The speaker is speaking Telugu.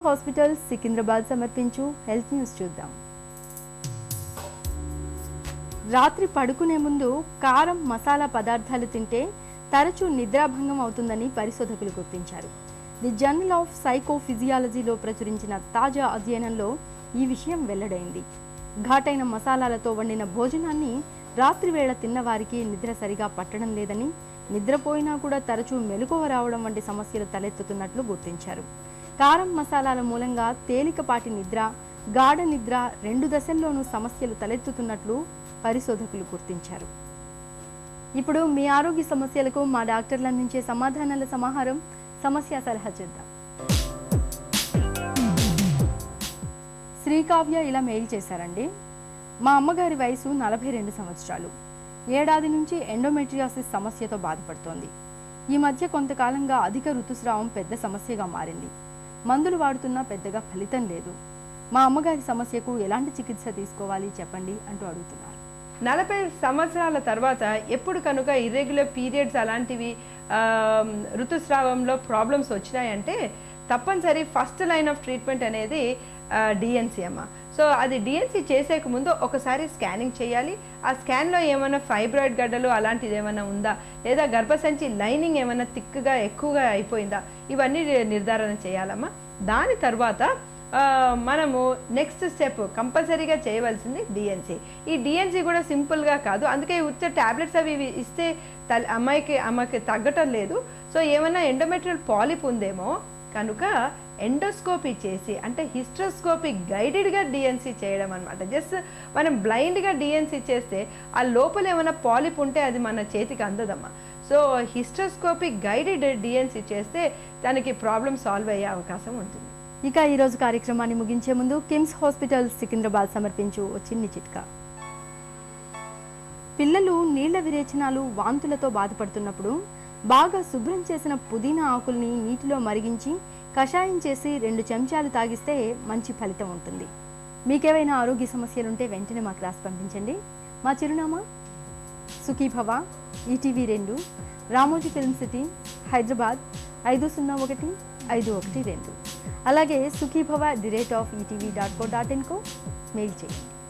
హాస్పిటల్ సికింద్రాబాద్ సమర్పించు హెల్త్ న్యూస్ చూద్దాం. రాత్రి పడుకునే ముందు కారం మసాలా పదార్థాలు తింటే తరచూ నిద్రాభంగం అవుతుందని పరిశోధకులు గుర్తించారు. ది జర్నల్ ఆఫ్ సైకోఫిజియాలజీలో ప్రచురించిన తాజా అధ్యయనంలో ఈ విషయం వెల్లడైంది. ఘాటైన మసాలాలతో వండిన భోజనాన్ని రాత్రి వేళ తిన్నవారికి నిద్ర సరిగా పట్టడం లేదని, నిద్రపోయినా కూడా తరచూ మెలకువ రావడం వంటి సమస్యలు తలెత్తుతున్నట్లు గుర్తించారు. కారం మసాలాల మూలంగా తేలికపాటి నిద్ర, గాఢ నిద్ర రెండు దశల్లోనూ సమస్యలు తలెత్తుతున్నట్లు పరిశోధకులు గుర్తించారు. ఇప్పుడు మీ ఆరోగ్య సమస్యలకు మా డాక్టర్లు అందించే సమాధానాల సమాహారం సమస్య సలహా చేద్దాం. శ్రీకావ్య ఇలా మెయిల్ చేశారండి. మా అమ్మగారి వయసు 42 సంవత్సరాలు. ఏడాది నుంచి ఎండోమెట్రియాసిస్ సమస్యతో బాధపడుతోంది. ఈ మధ్య కొంతకాలంగా అధిక ఋతుస్రావం పెద్ద సమస్యగా మారింది. మందులు వాడుతున్నా పెద్దగా ఫలితం లేదు. మా అమ్మగారి సమస్యకు ఎలాంటి చికిత్స తీసుకోవాలి చెప్పండి అంటూ అడుగుతున్నారు. 40 సంవత్సరాల తర్వాత ఎప్పుడు కనుక ఇర్రెగ్యులర్ పీరియడ్స్ అలాంటివి ఋతుస్రావంలో ప్రాబ్లమ్స్ వచ్చినాయంటే తప్పనిసరి ఫస్ట్ లైన్ ఆఫ్ ట్రీట్మెంట్ అనేది డిఎన్సీ అమ్మ. సో అది డిఎన్సీ చేసేక ముందు ఒకసారి స్కానింగ్ చేయాలి. ఆ స్కాన్లో ఏమైనా ఫైబ్రాయిడ్ గడ్డలు అలాంటిది ఏమైనా ఉందా, లేదా గర్భసంచి లైనింగ్ ఏమైనా థిక్గా ఎక్కువగా అయిపోయిందా, ఇవన్నీ నిర్ధారణ చేయాలమ్మా. దాని తర్వాత మనము నెక్స్ట్ స్టెప్ కంపల్సరీగా చేయవలసింది డిఎన్సీ. ఈ డిఎన్సీ కూడా సింపుల్గా కాదు, అందుకే ఉత్త ట్యాబ్లెట్స్ అవి ఇస్తే అమ్మాయికి తగ్గటం లేదు. సో ఏమైనా ఎండోమెట్రియల్ పాలిప్ ఉందేమో కనుక ఎండోస్కోపీ చేసి, అంటే హిస్ట్రోస్కోపీ గైడెడ్గా డిఎన్సీ చేయడం అనమాట. జస్ట్ మనం బ్లైండ్గా డిఎన్సీ చేస్తే ఆ లోపల ఏమైనా పాలిప్ ఉంటే అది మన చేతికి అందదమ్మా. సో హిస్ట్రోస్కోపీ గైడెడ్ డిఎన్సీ చేస్తే దానికి ప్రాబ్లం సాల్వ్ అయ్యే అవకాశం ఉంటుంది. ఇక ఈరోజు కార్యక్రమాన్ని ముగించే ముందు కిమ్స్ హాస్పిటల్ సికింద్రాబాద్ సమర్పించు ఓ చిన్ని చిట్కా. పిల్లలు నీళ్ల విరేచనాలు, వాంతులతో బాధపడుతున్నప్పుడు బాగా శుభ్రం చేసిన పుదీనా ఆకుల్ని నీటిలో మరిగించి కషాయం చేసి 2 చెంచాలు తాగిస్తే మంచి ఫలితం ఉంటుంది. మీకేమైనా ఆరోగ్య సమస్యలుంటే వెంటనే మాకు రాసి పంపించండి. మా చిరునామా Sukhibhava, ETV 2, Ramoji film city, Hyderabad 501512. అలాగే సుఖీభవ @etv.co.in మెయిల్ చేయండి.